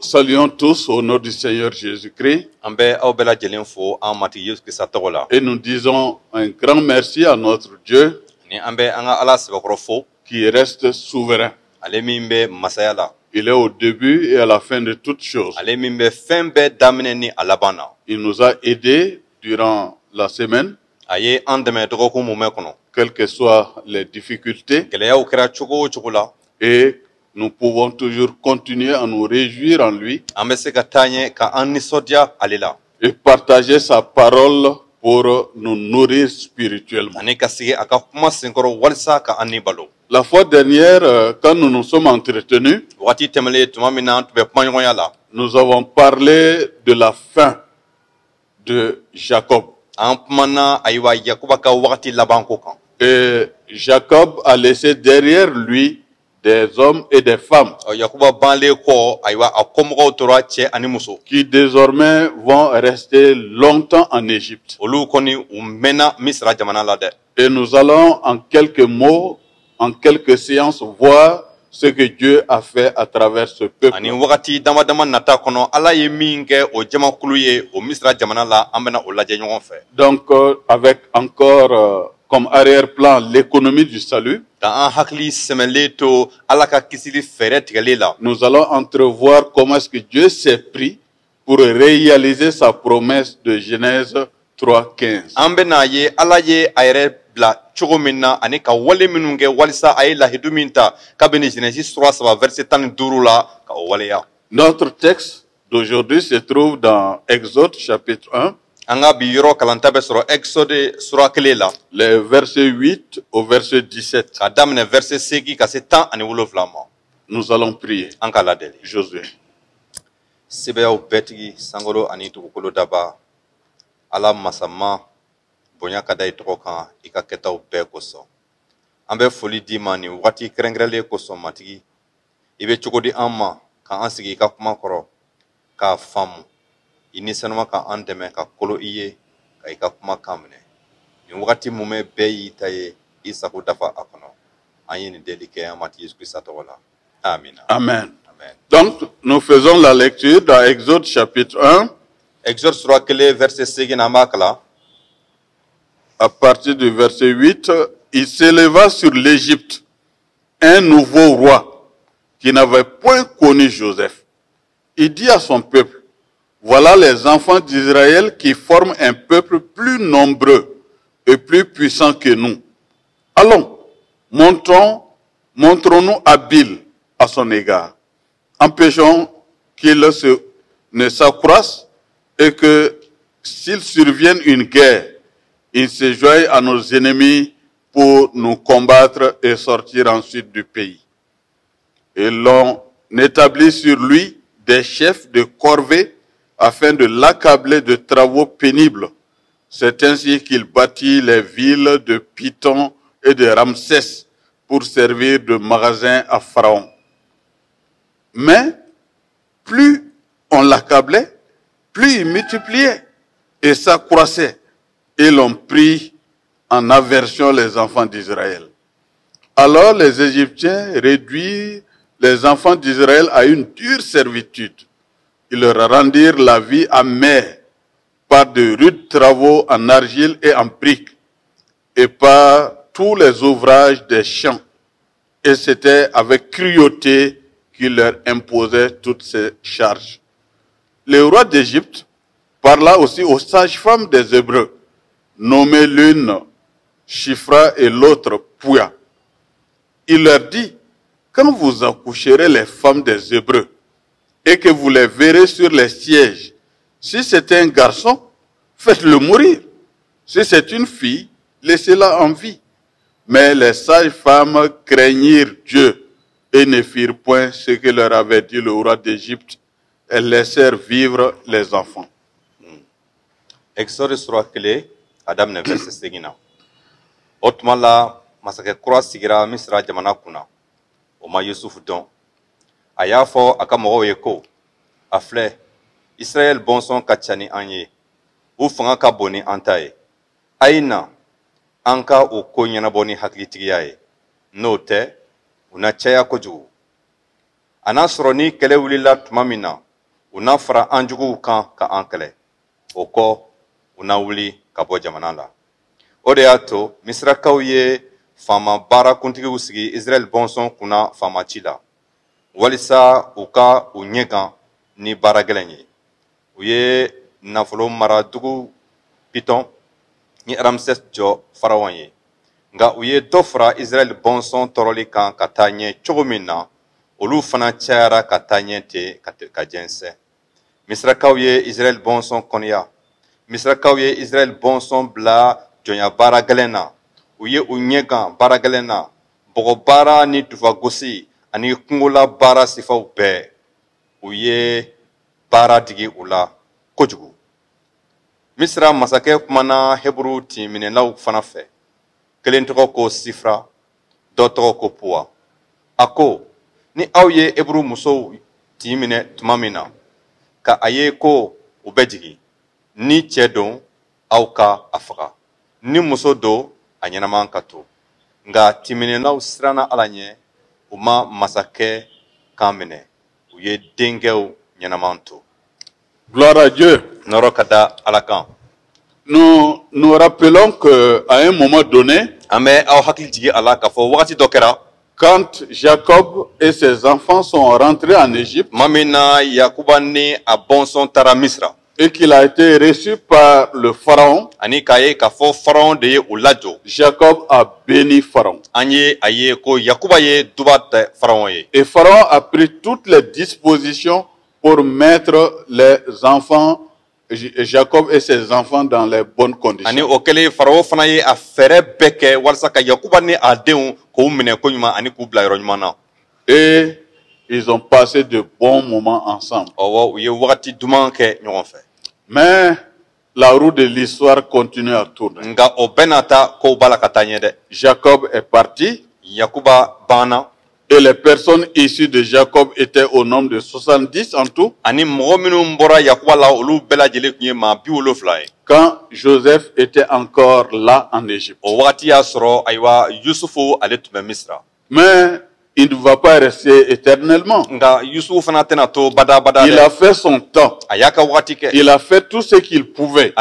saluons tous au nom du Seigneur Jésus-Christ et nous disons un grand merci à notre Dieu qui reste souverain. Il est au début et à la fin de toutes choses. Il nous a aidés durant la semaine, quelles que soient les difficultés, et nous pouvons toujours continuer à nous réjouir en lui et partager sa parole pour nous nourrir spirituellement. La fois dernière, quand nous nous sommes entretenus, nous avons parlé de la fin de Jacob. Et Jacob a laissé derrière lui des hommes et des femmes qui désormais vont rester longtemps en Égypte. Et nous allons en quelques mots, en quelques séances, voir ce que Dieu a fait à travers ce peuple. Donc, avec encore comme arrière-plan l'économie du salut, nous allons entrevoir comment est-ce que Dieu s'est pris pour réaliser sa promesse de Genèse 3:15. Notre texte d'aujourd'hui se trouve dans Exode chapitre 1, les versets 8 au verset 17. Nous allons prier. Josué. Bonya kadai troka ikaketa ube koso ambe foli di mani wati krengrele koso matigi ibe chukodi amma ka ansigi ka kuma koro ka famu inisanuma ka andeme ka kolo iye ka ikakuma kamne ni wati mume beyi taye isaku dafa akono ayini delike amati Yesu Christ atola. Amen. Amen. Donc nous faisons la lecture dans Exode chapitre 1. Exode sura kele verset 5 na makala. À partir du verset 8, il s'éleva sur l'Égypte un nouveau roi qui n'avait point connu Joseph. Il dit à son peuple, voilà les enfants d'Israël qui forment un peuple plus nombreux et plus puissant que nous. Allons, montrons-nous habiles à son égard. Empêchons qu'il ne s'accroisse et que s'il survienne une guerre, il se joignent à nos ennemis pour nous combattre et sortir ensuite du pays. Et l'on établit sur lui des chefs de corvée afin de l'accabler de travaux pénibles. C'est ainsi qu'il bâtit les villes de Python et de Ramsès pour servir de magasin à Pharaon. Mais plus on l'accablait, plus il multipliait et s'accroissait. Et l'on prit en aversion les enfants d'Israël. Alors les Égyptiens réduisirent les enfants d'Israël à une dure servitude. Ils leur rendirent la vie amère par de rudes travaux en argile et en briques et par tous les ouvrages des champs. Et c'était avec cruauté qu'ils leur imposaient toutes ces charges. Le roi d'Égypte parla aussi aux sages-femmes des Hébreux, nommées l'une Shifra et l'autre Pouya. Il leur dit, quand vous accoucherez les femmes des Hébreux et que vous les verrez sur les sièges, si c'est un garçon, faites-le mourir. Si c'est une fille, laissez-la en vie. Mais les sages-femmes craignirent Dieu et ne firent point ce que leur avait dit le roi d'Égypte. Elles laissèrent vivre les enfants. Exode sura kele Adam ne verset segina. Otmala masake kura sigira misra jamana kuna. Oma Yusuf don. Ayafo akamogo yeko. Afle. Israël bonson kachani anye. Ufanga ka boni antaye. Aina. Anka o konyana boni haklitigiaye. Note. Unachaya koju. Anasroni kele wulila tumamina. u n'a fara an juguw kan ka an kɛlɛ o kɔ u n'a wuli ka bɔ jamana la o de y'a to misirakaw ye faama baarakuntigiw sigi Israɛl bɔnsɔn kunna faamaci la walisa u ka u ɲɛgan ni baaragɛlɛn ye u ye nafolo maradugu Piton ni Ramsès jɔ farawan ye nga u ye dɔ fara Israɛl bɔnsɔn tɔɔrɔli kan ka taa ɲɛ cogo min na olu fana cayara ka taa ɲɛ ten ka jɛnsɛn misirakaw ye Israɛl bɔnsɔn kɔniya misirakaw ye Israɛl bɔnsɔn bila jɔnya baaragɛlɛn na u ye u ɲɛgan baaragɛlɛn na bɔgɔ baara ni dufagosi ani kungola baara sifaw bɛɛ u ye baara digi u la kojugu Misra masakɛ kumana Hebrew timinɛlaw fana fɛ kelen tɔgɔ ko Sifra dɔ tɔgɔ ko Pua a ko ni aw ye Hebrew musow timinɛ tuma min na ka a ye ko u bɛ jigi ni cɛ don aw ka a faga ni muso don a ɲɛnaman ka to nga timinɛlaw siranna Ala ɲɛ u ma masakɛ kan minɛ u ye denkɛw ɲɛnaman to Gloire à Dieu. Nous rappelons qu'à un moment donné, quand Jacob et ses enfants sont rentrés en Égypte, et qu'il a été reçu par le pharaon, Jacob a béni Pharaon. Et Pharaon a pris toutes les dispositions pour mettre les enfants, Jacob et ses enfants, dans les bonnes conditions. Et ils ont passé de bons moments ensemble. Mais la roue de l'histoire continue à tourner. Jacob est parti. Et les personnes issues de Jacob étaient au nombre de 70 en tout. Quand Joseph était encore là en Égypte. Mais il ne va pas rester éternellement. Il a fait son temps. Il a fait tout ce qu'il pouvait.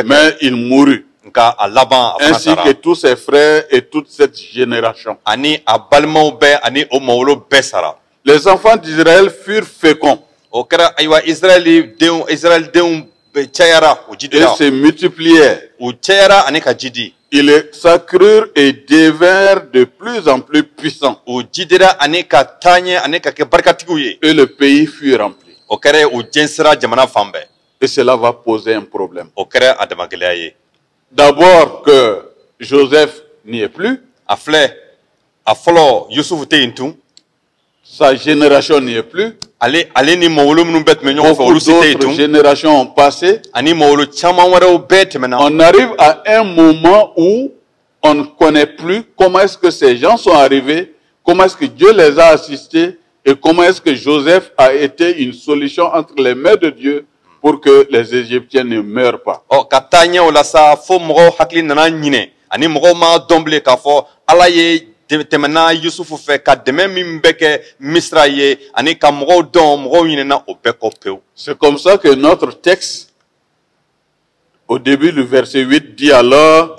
Mais il mourut. Ainsi que tous ses frères et toute cette génération. Les enfants d'Israël furent féconds. Et se multiplièrent. Ils s'accrurent et devinrent de plus en plus puissants. Et le pays fut rempli. Et cela va poser un problème. D'abord que Joseph n'y est plus. Sa génération n'y est plus. Beaucoup d'autres générations ont passé. On arrive à un moment où on ne connaît plus comment est-ce que ces gens sont arrivés, comment est-ce que Dieu les a assistés et comment est-ce que Joseph a été une solution entre les mains de Dieu pour que les Égyptiens ne meurent pas. C'est comme ça que notre texte, au début du verset 8, dit alors,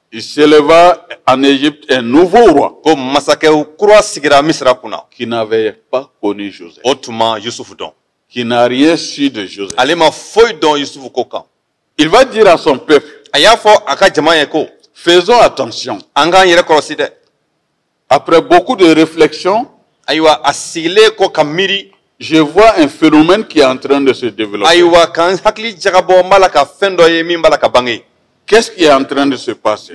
il s'éleva en Égypte un nouveau roi qui n'avait pas connu Joseph, qui n'a rien su de Joseph. Il va dire à son peuple, faisons attention. Après beaucoup de réflexions, je vois un phénomène qui est en train de se développer. Qu'est-ce qui est en train de se passer?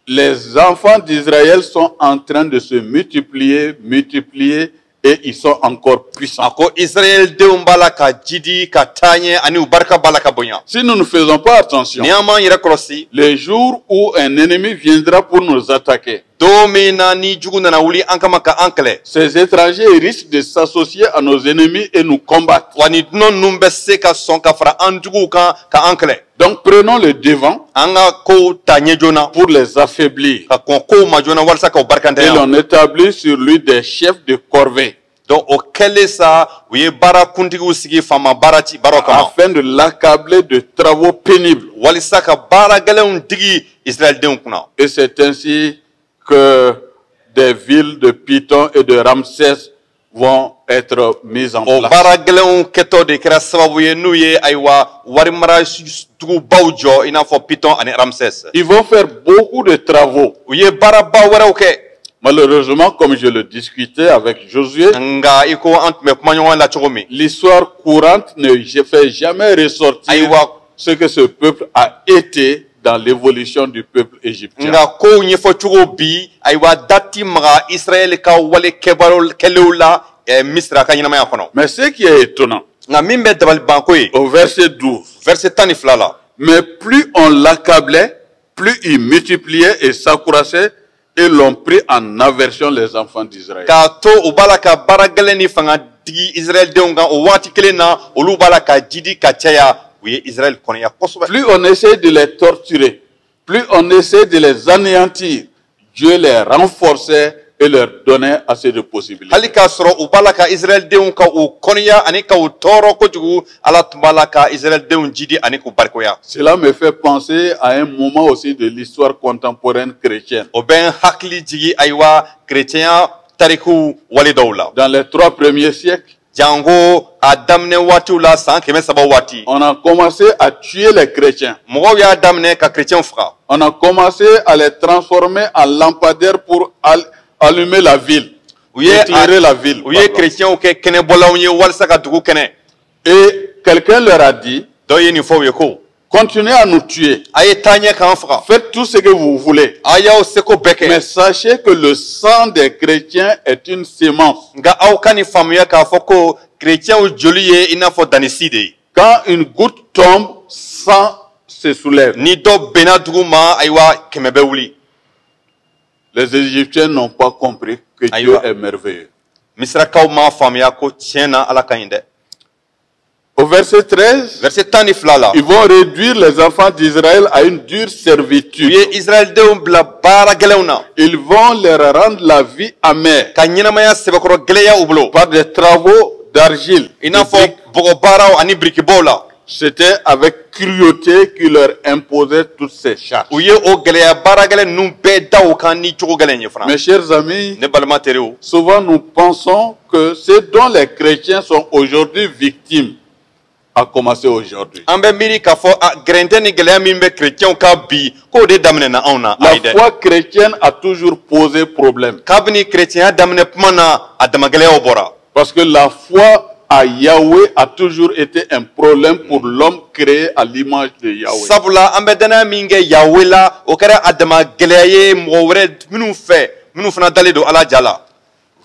Les enfants d'Israël sont en train de se multiplier, et ils sont encore puissants. Si nous ne faisons pas attention, les jours où un ennemi viendra pour nous attaquer, Ces étrangers risquent de s'associer à nos ennemis et nous combattre. Donc prenons le devant pour les affaiblir. Et l'on établit sur lui des chefs de corvée. Afin de l'accabler de travaux pénibles. Et c'est ainsi que des villes de Python et de Ramsès vont être mises en place. Ils vont faire beaucoup de travaux. Malheureusement, comme je le discutais avec Josué, l'histoire courante ne fait jamais ressortir ce que ce peuple a été dans l'évolution du peuple égyptien. Mais ce qui est étonnant, au verset 12, mais plus on l'accablait, plus il multipliait et s'accroissait, et l'ont pris en aversion les enfants d'Israël. Plus on essaie de les torturer, plus on essaie de les anéantir, Dieu les renforçait et leur donnait assez de possibilités. Cela me fait penser à un moment aussi de l'histoire contemporaine chrétienne. Dans les 3 premiers siècles, on a commencé à tuer les chrétiens. On a commencé à les transformer en lampadaires pour allumer la ville, éclairer la ville. Et quelqu'un leur a dit, continuez à nous tuer. Faites tout ce que vous voulez. Mais sachez que le sang des chrétiens est une sémence. Quand une goutte tombe, sang se soulève. Les Égyptiens n'ont pas compris que Dieu est merveilleux. Au verset 13, ils vont réduire les enfants d'Israël à une dure servitude. Ils vont leur rendre la vie amère par des travaux d'argile. C'était avec cruauté qu'il leur imposait toutes ces charges. Mes chers amis, souvent nous pensons que ce dont les chrétiens sont aujourd'hui victimes a commencé aujourd'hui. La foi chrétienne a toujours posé problème. Parce que la foi à Yahweh a toujours été un problème pour l'homme créé à l'image de Yahweh.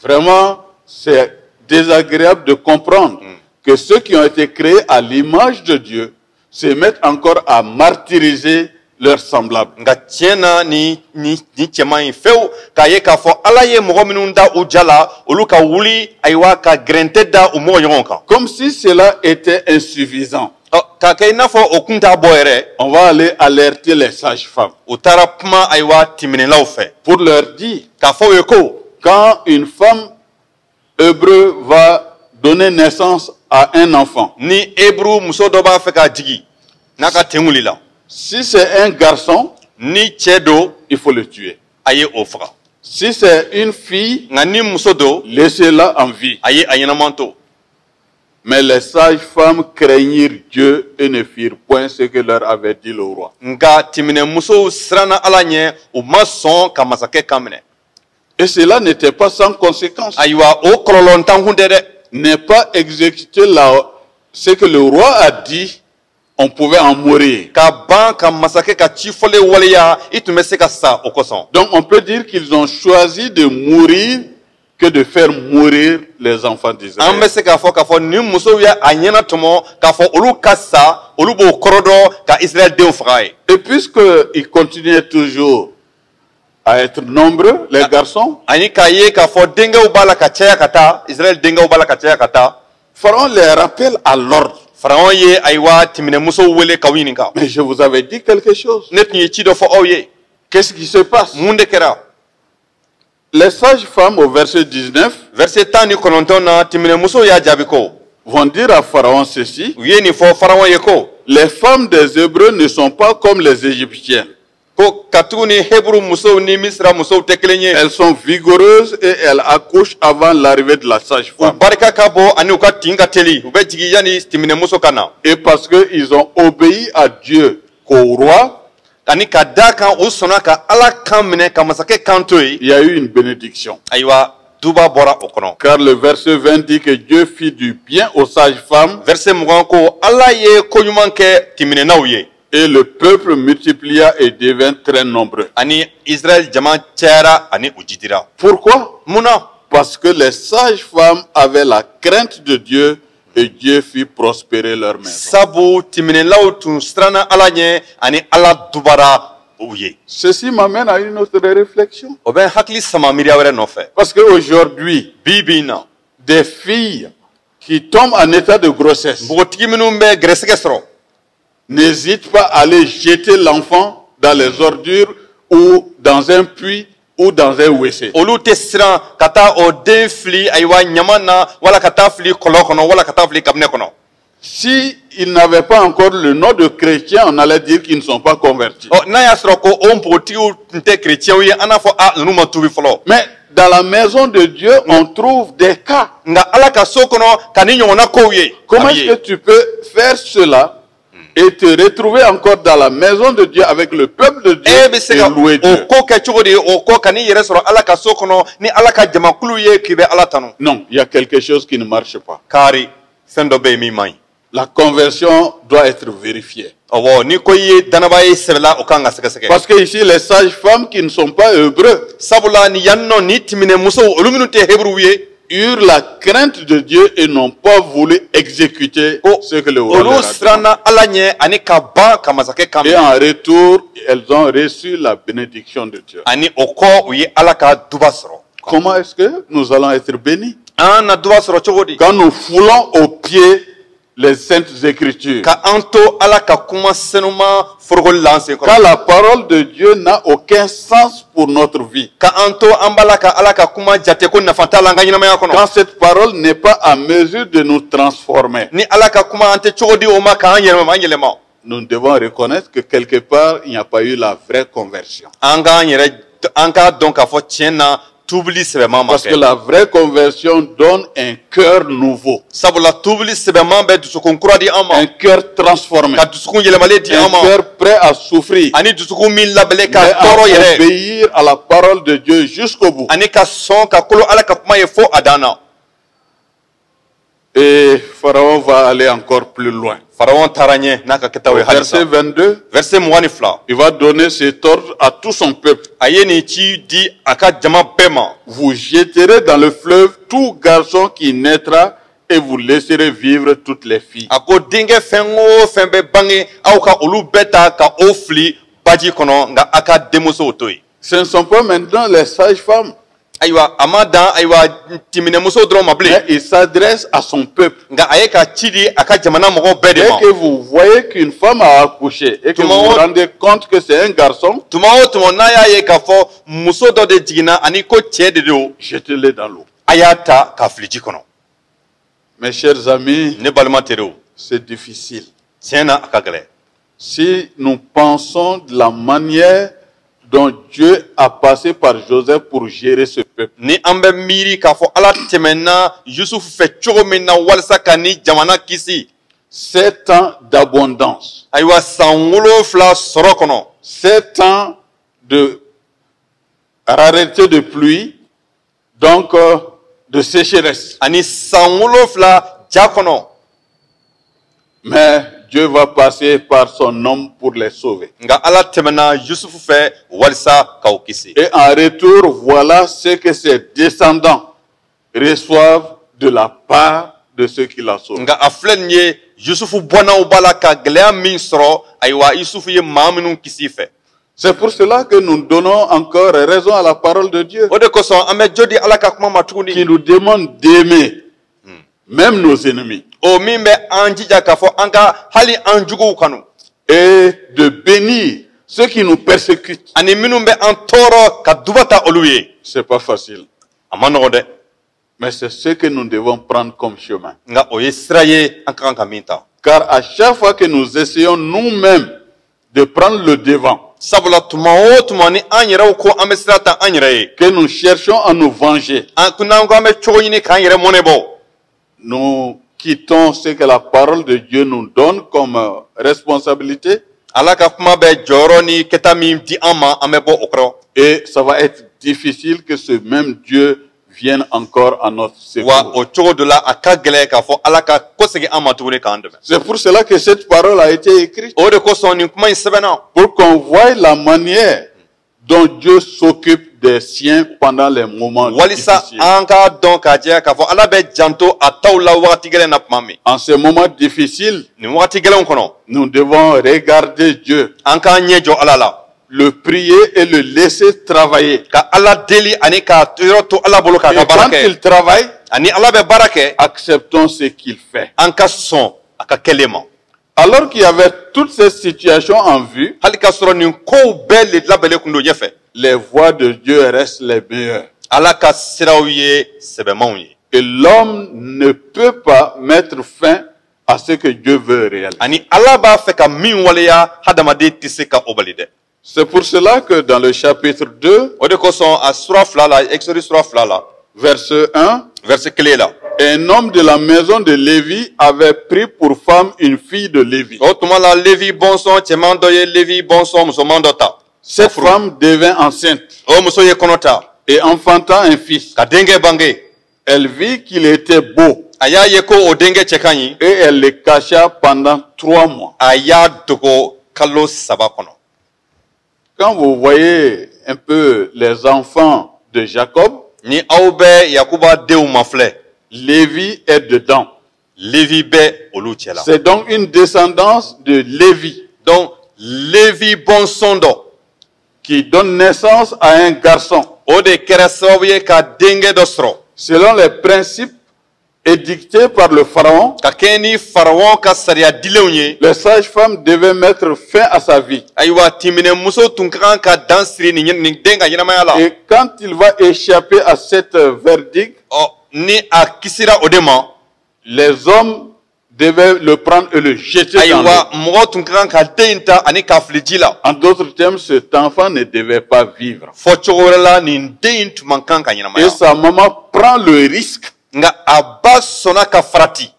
Vraiment, c'est désagréable de comprendre que ceux qui ont été créés à l'image de Dieu se mettent encore à martyriser leurs semblables. Comme si cela était insuffisant. On va aller alerter les sages-femmes pour leur dire, quand une femme hébreu va donner naissance à un enfant, si c'est un garçon, il faut le tuer. Si c'est une fille, laissez-la en vie. Mais les sages-femmes craignirent Dieu et ne firent point ce que leur avait dit le roi. Et cela n'était pas sans conséquence. N'est pas exécuter ce que le roi a dit, on pouvait en mourir. Donc on peut dire qu'ils ont choisi de mourir que de faire mourir les enfants d'Israël. Et puisqu'ils continuaient toujours à être nombreux, les garçons. Ani ka ye ka fo dengaw bala ka caya kata, Israël dengaw bala ka caya kata. Pharaon les rappelle à l'ordre. Pharaon ye aywa timine muso wele ka wininka. Mais je vous avais dit quelque chose. Net ni ci do fo awye. Qu'est-ce qui se passe? Munde kera. Les sages-femmes au verset 19 Verset 10 ni kononton na timine muso ya jabi ko. vont dire à Pharaon ceci. Ye ni fo Pharaon ye ko. Les femmes des Hébreux ne sont pas comme les Égyptiennes. Ko katuni Hebrew muso ni Misra muso tekelenye. Elles sont vigoureuses et elles accouchent avant l'arrivée de la sage-femme. Barika kabo ani uka tinga teli. Ube jigi yani timine muso kana. Et parce qu'ils ont obéi à Dieu qu'au roi, Ani ka da kan o sona ka ala kan mine ka masake kanto yi. il y a eu une bénédiction. Aywa duba bora okono. Car le verset 20 dit que Dieu fit du bien aux sages-femmes Verset mugan ko ala ye konyuman ke timine nauye. et le peuple multiplia et devint très nombreux. Ani Israël jama chara ani ujidira. Pourquoi? Muna Parce que les sages-femmes avaient la crainte de Dieu et Dieu fit prospérer leur maison. sabu timine law tun strana ala nye ani ala dubara uye. Ceci m'amène à une autre réflexion. O ben hakli sama miria were no fe. Parce qu'aujourd'hui, Bibina des filles qui tombent en état de grossesse bogotigi minnu be gresege soro. n'hésitent pas à aller jeter l'enfant dans les ordures ou dans un puits ou dans un WC. Olu te siran kata o den fili aywa nyamana wala kata fili kolo kono wala kata fili kabine kono. Si ils n'avaient pas encore le nom de chrétien, on allait dire qu'ils ne sont pas convertis. O na ya soro ko o mpotigiw nte chrétien ye ana fo a nunu ma tubi folo. Mais dans la maison de Dieu, on trouve des cas. Nga ala ka so kono kani nyona ko ye. Comment est-ce que tu peux faire cela et te retrouver encore dans la maison de Dieu avec le peuple de Dieu be se et ka louer Dieu? o ko ke chogodi o ko kani yere soro ala ka so kono ni ala ka jama kulu ye kibe ala tanu. Non, il y a quelque chose qui ne marche pas. Kari sendo be mi mai. La conversion doit être vérifiée. Owo ni ko ye danaba ye sebla o kanga seke seke. Parce que ici, les sages-femmes qui ne sont pas hébreux Sabula ni yanno ni timine muso oluminu te hebru ye. eurent la crainte de Dieu et n'ont pas voulu exécuter ce que le roi leur Olu a dit. strana ala nye ani ka ban ka masake kam. Et en retour, elles ont reçu la bénédiction de Dieu. Ani oko uye ala ka duba soro. Comment est-ce que nous allons être bénis? Ana duba soro chogodi. Quand nous foulons aux pieds les saintes écritures. Ka anto ala ka kuma senuma forgol lance ko. Quand la parole de Dieu n'a aucun sens pour notre vie. Ka anto ambala ka ala ka kuma jate ko nafanta la nganyina maya kono. Quand cette parole n'est pas à mesure de nous transformer. Ni ala ka kuma ante chogodi o ma ka anyelema. Nous devons reconnaître que quelque part, il n'y a pas eu la vraie conversion. Anga anyere anka donc a fo tiena tubli sebe mama. Parce que la vraie conversion donne un cœur nouveau. Sabula tubli sebe mama dusukun kura di ama. Un cœur transformé. Ka dusukun yelemale di Un ama. cœur prêt à souffrir. Ani dusukun min labele ka Mais toro à yere. obéir à la parole de Dieu jusqu'au bout. Ani ka son ka kolo ala ka kuma ye fo adana. Et Pharaon va aller encore plus loin. Pharaon taranye naka ketawe Verset halisa. 22, Verset mwani fla. il va donner cet ordre à tout son peuple. Ayeni chi di aka jama bema. Vous jeterez dans le fleuve tout garçon qui naîtra et vous laisserez vivre toutes les filles. Ako dinge fengo fembe bange au ka olu beta ka ofli baji kono nga aka demoso otoi. Ce ne sont pas maintenant les sages-femmes, Aywa amada aywa timine muso dro mable. mais il s'adresse à son peuple. Nga ayeka chidi aka jamana mogo Dès bedema. que vous voyez qu'une femme a accouché et que vous vous rendez compte que c'est un garçon, Tumao tumonaya ye ka fo muso do de jigina ani ko che de do jetez-le dans l'eau. ayata ka fliji kono. Mes chers amis, Ne balma tero. c'est difficile. Tiena akagale. Si nous pensons de la manière dont Dieu a passé par Joseph pour gérer ce peuple, Ni ambe miri ka fo ala temena Yusuf fe chogo mena walsa kani jamana kisi. 7 ans d'abondance, Aywa sangulo fla soro kono. 7 ans de rareté de pluie, donc de sécheresse. Ani sangulo fla jakono. Mais Dieu va passer par son homme pour les sauver. Nga ala temena Yusuf fe walsa kaukisi. Et en retour, voilà ce que ses descendants reçoivent de la part de ceux qui l'ont sauvé. Nga aflenye Yusuf bona ubala ka glea min soro aywa Yusuf ye maminu kisi fe. C'est pour cela que nous donnons encore raison à la parole de Dieu, O de kosɔn an bɛ jɔ di Ala ka kuma ma tuguni. qui nous demande d'aimer même nos ennemis O min bɛ an jija k'a fɔ an ka hali an juguw kanu. et de bénir ceux qui nous persécutent. Ani minnu bɛ an tɔɔrɔ ka duba ta olu ye. C'est pas facile, A ma nɔgɔ dɛ. mais c'est ce que nous devons prendre comme chemin. Nka o ye sira ye an ka kan ka min ta. Car à chaque fois que nous essayons nous-mêmes de prendre le devant, Sabula tuma o tuma ni an yɛrɛw ko an bɛ sira ta an yɛrɛ ye. que nous cherchons à nous venger, An n'an ko an bɛ cogo ɲini k'an yɛrɛ mɔnɛ bɔ. nous quittons ce que la parole de Dieu nous donne comme responsabilité Ala ka kuma bɛ jɔyɔrɔ ni kɛta min di an ma an bɛ bɔ o kɔrɔ. et ça va être difficile que ce même Dieu vienne encore à notre Wa secours. o cogo dɔ la a ka gɛlɛn k'a fɔ Ala ka kɔsegin an ma tuguni k'an dɛmɛ. C'est pour cela que cette parole a été écrite, O de kosɔn nin kuma in sɛbɛnna. pour qu'on voie la manière dont Dieu s'occupe des siens pendant les moments Walisa difficiles. an k'a dɔn k'a jɛya k'a fɔ Ala bɛ janto a taw la wagati gɛlɛn na tuma min. En ces moments difficiles, Nin wagati gɛlɛnw kɔnɔ nous devons regarder Dieu, an k'an ɲɛ jɔ Ala la. le prier et le laisser travailler. Ka Ala deli ani k'a yɔrɔ to Ala bolo k'a Et ka baara quand kɛ. il travaille, Ani Ala bɛ baara kɛ acceptons ce qu'il fait. an ka sɔn a ka kɛlen ma. Alors qu'il y avait toutes ces situations en vue, Hali k'a sɔrɔ nin kow bɛɛ le labɛnlen kun don ɲɛfɛ. les voies de Dieu restent les meilleures. Ala ka siraw ye sɛbɛmanw ye. Et l'homme ne peut pas mettre fin à ce que Dieu veut réaliser. Ani Ala b'a fɛ ka min waleya hadamaden tɛ se ka o bali dɛ. C'est pour cela que dans le chapitre 2, O de kosɔn a sura 2 la Exode sura 2 la verset 1, verset 1 la. un homme de la maison de Lévi avait pris pour femme une fille de Lévi. O tuma la Levi bɔnsɔn cɛman dɔ ye Levi bɔnsɔn musoman dɔ ta. Cette femme devint enceinte O muso ye kɔnɔ ta et enfantant un fils. ka denkɛ bange. Elle vit qu'il était beau A y'a ye ko o denkɛ cɛ ka ɲi. et elle le cacha pendant 3 mois. A y'a dogo kalo 3 kɔnɔ. Quand vous voyez un peu les enfants de Jacob, Ni aw bɛ Yakuba denw ma filɛ, Lévi est dedans. Levi bɛ olu cɛ la. C'est donc une descendance de Lévi Donc Levi bɔnsɔn dɔ qui donne naissance à un garçon o de kɛra sababu ye ka denkɛ dɔ sɔrɔ. selon les principes édictés par le pharaon. Ka kɛ ni Farawɔn ka sariya dilenw ye. Les sages-femmes devaient mettre fin à sa vie. Ayiwa timinɛmuso tun ka kan ka dan siri nin den ka ɲɛnamaya la. Et quand il va échapper à cette verdict, Ɔ ni a kisira o de ma. les hommes devaient le prendre et le jeter dans l'eau. Ayiwa mɔgɔ tun ka kan ka den in ta ani k'a fili ji la. En d'autres termes, cet enfant ne devait pas vivre. Fɔ cogo wɛrɛ la nin den in tun man kan ka Et ɲɛnamaya. sa maman prend le risque Nka a ba sɔnna ka farati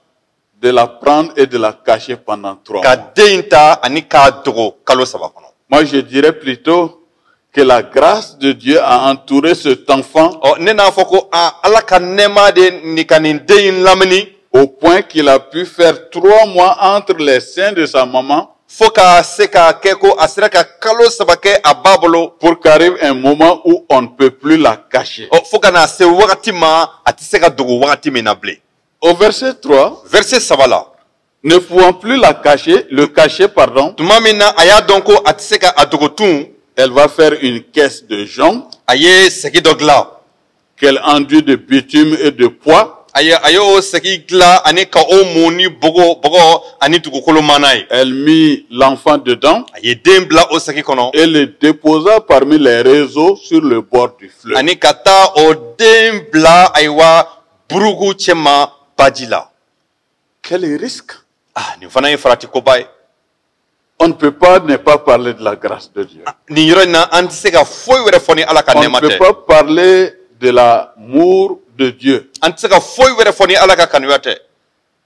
de la prendre et de la cacher pendant 3 ka mois. den in ta ani k'a dogo kalo 3 kɔnɔ. Moi, je dirais plutôt que la grâce de Dieu a entouré cet enfant Ɔ ne n'a fɔ ko Ala ka nɛɛma de nin ka nin den in lamini au point qu'il a pu faire 3 mois entre les seins de sa maman fo ka se k'a kɛ ko a sera ka kalo 3 kɛ a ba bolo. pour qu'arrive un moment où on ne peut plus la cacher. Ɔ fo ka na se wagati ma a tɛ se ka dogo wagati min na bilen. Au verset 3, Verset 3 la ne pouvant plus le cacher, pardon, tuma min na a y'a dɔn ko a tɛ se ka a dogo tun, elle va faire une caisse de jonc a ye sɛgi dɔ dilan. qu'elle enduit de bitume et de poids. A y'o sɛgi dilan ani ka o mun ni bɔgɔ ani dugukolo mana ye. Elle mit l'enfant dedans A ye den bila o sɛgi kɔnɔ et le déposa parmi les réseaux sur le bord du fleuve. ani ka taa o den bila ayiwa burugu cɛma baji la. Quel risque! Nin fana ye farati koba ye. On ne peut pas ne pas parler de la grâce de Dieu. Nin yɔrɔ in na an tɛ se ka foyi wɛrɛ fɔ ni Ala ka On ne nɛɛma peut tɛ. pas parler de l'amour de Dieu. An tɛ se ka foyi wɛrɛ fɔ ni Ala ka kanuya tɛ.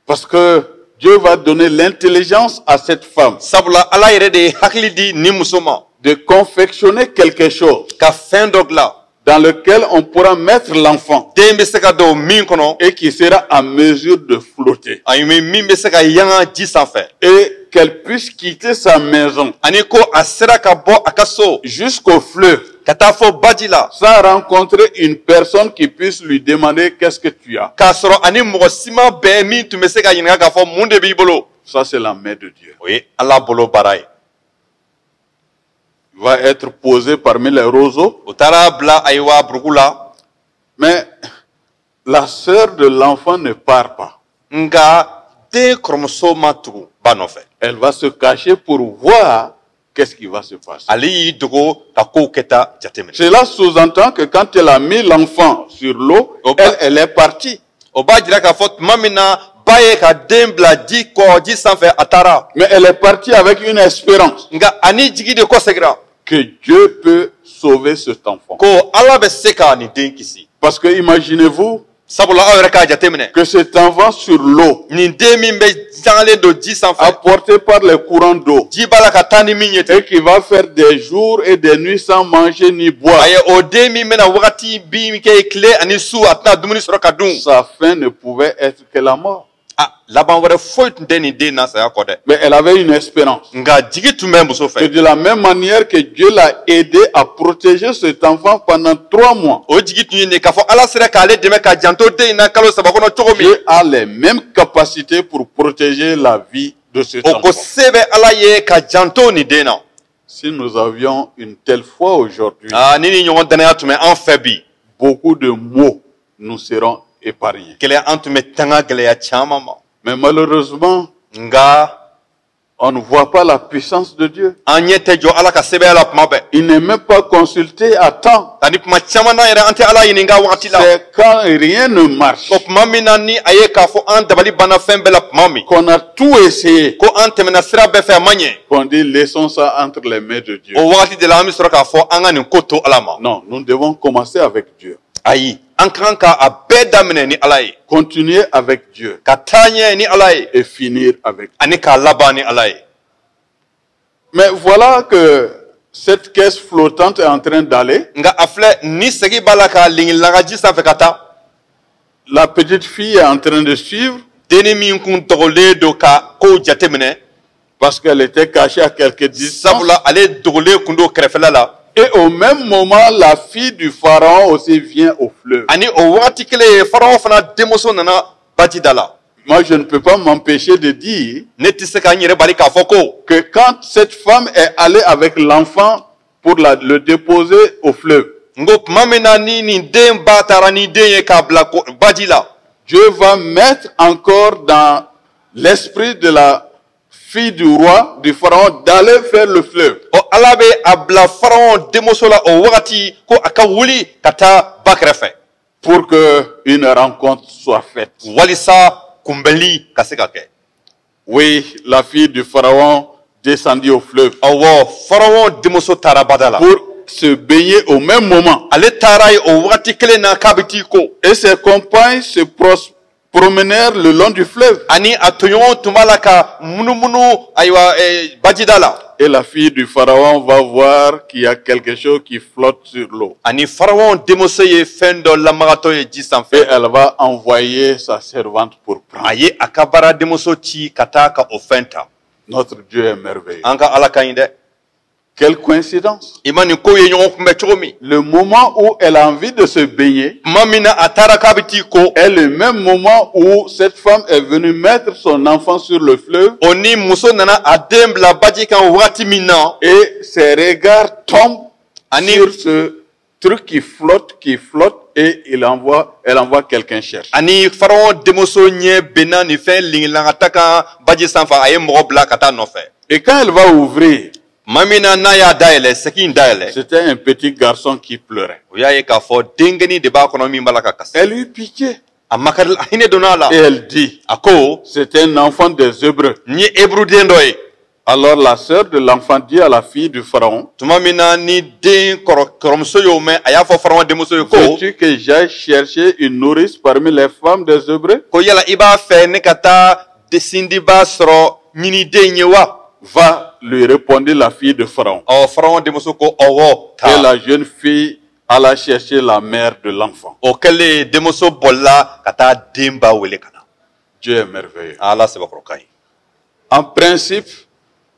Parce que Dieu va donner l'intelligence à cette femme Sabula Ala yɛrɛ de ye hakili di nin muso ma de confectionner quelque chose ka fɛn dɔ dilan. dans lequel on pourra mettre l'enfant Den bɛ se ka don min kɔnɔ et qui sera en mesure de flotter. ani min bɛ se ka yanga ji sanfɛ. Et qu'elle puisse quitter sa maison Ani ko a sera ka bɔ a ka so jusqu'au fleuve ka taa fɔ baji la sans rencontrer une personne qui puisse lui demander qu'est-ce que tu as. k'a sɔrɔ ani mɔgɔ si ma bɛn min tun bɛ se ka ɲininka k'a fɔ mun de b'i bolo. Ça, c'est la main de Dieu. O ye Ala bolo baara ye. va être posé parmi les roseaux. O taara bila ayiwa burugu la. Mais la sœur de l'enfant ne part pas. Nga den kɔrɔmuso ma tugu ba nɔfɛ. Elle va se cacher pour voir qu'est-ce qui va se passer. Ale y'i dogo ka kow kɛta jateminɛ. Cela sous-entend que quand elle a mis l'enfant sur l'eau, elle est partie. O b'a jira k'a fɔ tuma min na ba ye ka den bila ji kɔ ji sanfɛ a taara. Mais elle est partie avec une espérance Nga ani jigi de kɔsegira. que Dieu peut sauver cet enfant. Ko Ala bɛ se ka nin den kisi. Parce que imaginez-vous Sabula aw yɛrɛ k'a jateminɛ. que cet enfant sur l'eau, Nin den min bɛ jangalen don ji sanfɛ. apporté par les courants d'eau, Ji b'a la ka taa ni min ye ten. et qui va faire des jours et des nuits sans manger ni boire, A ye o den min bɛna wagati bin kɛ tile ani su a tɛna dumuni sɔrɔ ka dun. sa fin ne pouvait être que la mort. Laban wɛrɛ foyi tun tɛ nin den na saya kɔ dɛ. Mais elle avait une espérance. Nka jigi tun bɛ muso Que fɛ. de la même manière que Dieu l'a aidé à protéger cet enfant pendant 3 mois, O jigi tun ye nin k'a fɔ Ala sera k'ale dɛmɛ ka janto den in na kalo 3 kɔnɔ cogo min. Dieu a les mêmes capacités pour protéger la vie de cet O ko enfant. se bɛ Ala ye ka janto nin den na. Si nous avions une telle foi aujourd'hui, Ni ni ɲɔgɔn danaya tun bɛ an fɛ bi. beaucoup de maux nous seront épargnés. Gɛlɛya an tun bɛ tanga gɛlɛya caman ma. Mais malheureusement, Nka on ne voit pas la puissance de Dieu. an ɲɛ tɛ jɔ Ala ka sɛbɛya la tuma bɛɛ. Il n'est même pas consulté à temps. Ani tuma caman na yɛrɛ an tɛ Ala ɲininka wagati la. C'est quand rien ne marche, O tuma min na ni a ye k'a fɔ an dabali banna fɛn bɛɛ la tuma min. qu'on a tout essayé, Ko an tɛmɛna sira bɛɛ fɛ a ma ɲɛ. qu'on dit laissons ça entre les mains de Dieu. O wagati de la an bɛ sɔrɔ k'a fɔ an ka nin ko to Ala ma. Non, nous devons commencer avec Dieu. Ayi an kan ka a bɛɛ daminɛ ni Ala ye. Continuer avec Dieu Ka taa ɲɛ ni Ala ye. et finir avec Dieu. Ani k'a laban ni Ala ye. Mais voilà que cette caisse flottante est en train d'aller. Nka a filɛ ni segi b'a la ka lengelaka ji sanfɛ ka taa. La petite fille est en train de suivre Denni min kun dogolen don ka kow jateminɛ. parce qu'elle était cachée à quelques distances. Sabula ale dogolen kun don kɛrɛfɛla la. Et au même moment, la fille du pharaon aussi vient au fleuve. Ani o wagati kelen ye Faraon fana denmuso nana baji da la. Moi, je ne peux pas m'empêcher de dire Ne tɛ se ka n yɛrɛ bali k'a fɔ ko que quand cette femme est allée avec l'enfant pour le déposer au fleuve, n ko tuma min na ni nin den ba taara ni den ye k'a bila baji la. Dieu va mettre encore dans l'esprit de la fille du roi, du pharaon, d'aller vers le fleuve. O Ala bɛ a bila Faraon denmuso la o wagati ko a ka wuli ka taa ba kɛrɛfɛ. Pour qu'une rencontre soit faite. Walisa kunbɛnli ka se ka kɛ. Oui, la fille du pharaon descendit au fleuve Awɔ Faraon denmuso taara bada la. pour se baigner au même moment. Ale taara ye o wagati kelen na k'a bɛ t'i ko. Et ses compagnes se promenèrent le long du fleuve. Ani a tɔɲɔgɔnw tun b'a la ka munumunu ayiwa bajida la. Et la fille du pharaon va voir qu'il y a quelque chose qui flotte sur l'eau. Ani Faraon denmuso ye fɛn dɔ lamagatɔ ye ji Et sanfɛ. elle va envoyer sa servante pour prendre. A ye a ka baara denmuso ci ka taa ka o fɛn ta. Notre Dieu est merveilleux. An ka Ala ka ɲi dɛ. Quelle coïncidence. I ma nin ko ye ɲɔgɔn kunbɛn cogo min. Le moment où elle a envie de se baigner Tuma min na a taara k'a bɛ t'i ko. est le même moment où cette femme est venue mettre son enfant sur le fleuve O ni muso nana a den bila baji kan wagati min na. et ses regards tombent Ani- sur ce truc qui flotte et elle envoie quelqu'un chercher. Ani Faraon denmuso ɲɛ benna nin fɛn lengelakata kan baji sanfɛ a ye mɔgɔ bila ka taa nɔfɛ. Et quand elle va ouvrir, Tuma min na n'a y'a dayɛlɛ sɛki in dayɛlɛ. c'était un petit garçon qui pleurait. O y'a ye k'a fɔ denkɛnin de b'a kɔnɔ min b'a la ka kasi. Elle eut pitié A makari a hinɛ donna a la. et elle dit, A ko c'est un enfant des Hébreux. nin ye Hébruden dɔ ye. Alors la sœur de l'enfant dit à la fille du pharaon, Tuma min na ni den kɔrɔmuso y'o mɛn a y'a fɔ Faraon denmuso ye ko veux-tu que j'aille chercher une nourrice parmi les femmes des Hébreux? yala i b'a fɛ ne ka taa sindiba sɔrɔ ɲiniden ye wa. Va, lui répondit la fille de pharaon. Faraon denmuso ko ɔwɔ Et taa. la jeune fille alla chercher la mère de l'enfant. O kɛlen denmuso bolila ka taa den ba wele ka na. Dieu est merveilleux. Ala sɛbɛkɔrɔ ka ɲi. En principe,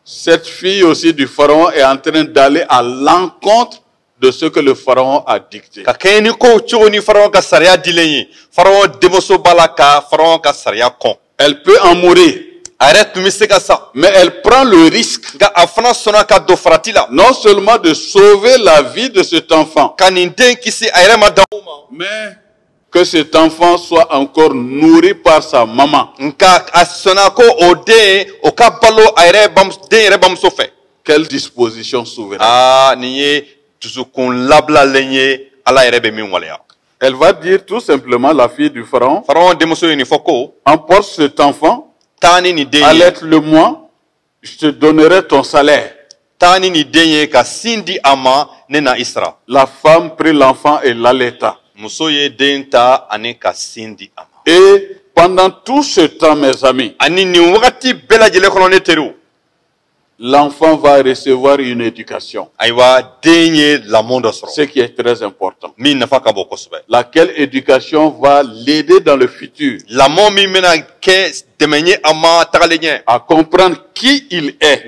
cette fille aussi du pharaon est en train d'aller à l'encontre de ce que le pharaon a dicté. Ka kɛɲɛ ni kow cogo ni Faraon ka sariya dilen ye. Faraon denmuso b'a la ka Faraon ka sariya kɔn. Elle peut en mourir, Mais elle prend le risque non seulement de sauver la vie de cet enfant, mais que cet enfant soit encore nourri par sa maman. Quelle disposition souveraine. Elle va dire tout simplement, la fille du pharaon, emporte cet enfant, allaite-le-moi, je te donnerai ton salaire. La femme prit l'enfant et l'allaita. Et pendant tout ce temps, mes amis, l'enfant va recevoir une éducation. Ce qui est très important. Laquelle éducation va l'aider dans le futur à comprendre qui il est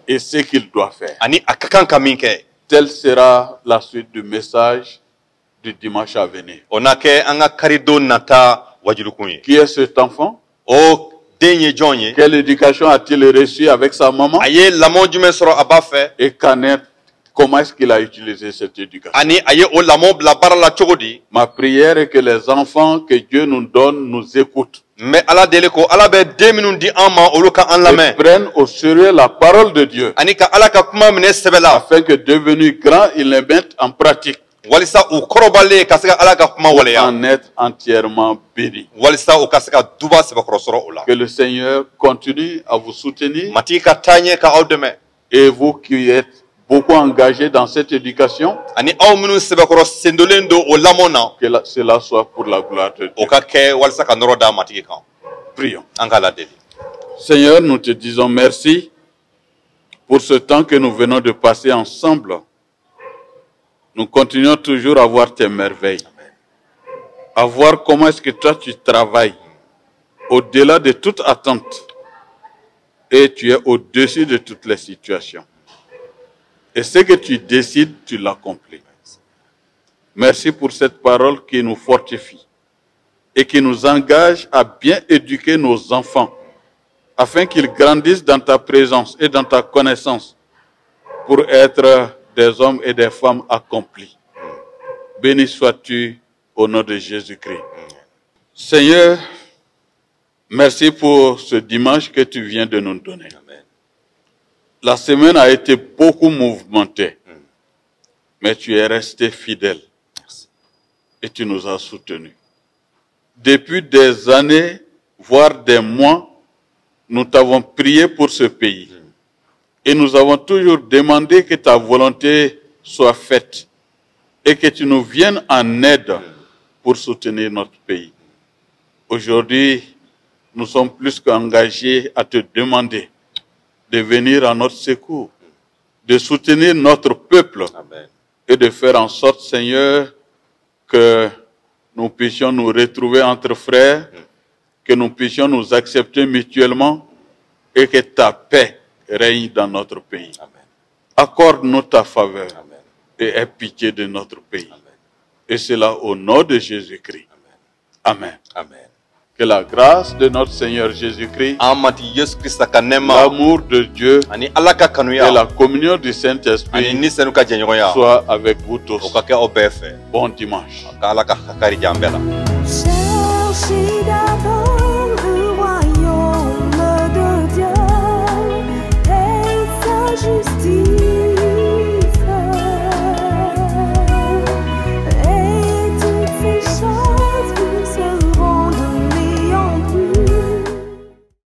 et ce qu'il doit faire. Telle sera la suite du message du dimanche à venir. Qui est cet enfant? Quelle éducation a-t-il reçu avec sa maman? Et comment est-ce qu'il a utilisé cette éducation? Ma prière est que les enfants que Dieu nous donne nous écoutent. Et prennent au sérieux la parole de Dieu. Afin que devenus grands, ils les mettent en pratique. Pour en être entièrement bénis. Que le Seigneur continue à vous soutenir. Et vous qui êtes beaucoup engagés dans cette éducation, que cela soit pour la gloire de Dieu. Prions. Seigneur, nous te disons merci pour ce temps que nous venons de passer ensemble. Nous continuons toujours à voir tes merveilles. À voir comment est-ce que toi tu travailles au-delà de toute attente. Et tu es au-dessus de toutes les situations. Et ce que tu décides, tu l'accomplis. Merci pour cette parole qui nous fortifie et qui nous engage à bien éduquer nos enfants afin qu'ils grandissent dans ta présence et dans ta connaissance pour être des hommes et des femmes accomplis. Béni sois-tu au nom de Jésus-Christ. Seigneur, merci pour ce dimanche que tu viens de nous donner. Amen. La semaine a été beaucoup mouvementée, mais tu es resté fidèle. Merci. Et tu nous as soutenus. Depuis des années, voire des mois, nous t'avons prié pour ce pays. Et nous avons toujours demandé que ta volonté soit faite et que tu nous viennes en aide pour soutenir notre pays. Aujourd'hui, nous sommes plus qu'engagés à te demander de venir à notre secours, de soutenir notre peuple. Amen. Et de faire en sorte, Seigneur, que nous puissions nous retrouver entre frères, que nous puissions nous accepter mutuellement et que ta paix règne dans notre pays. Accorde-nous ta faveur. Amen. Et aie pitié de notre pays. Amen. Et cela au nom de Jésus-Christ. Amen. Amen. Que la grâce de notre Seigneur Jésus-Christ, l'amour de Dieu et la communion du Saint-Esprit soient avec vous tous. Bon dimanche.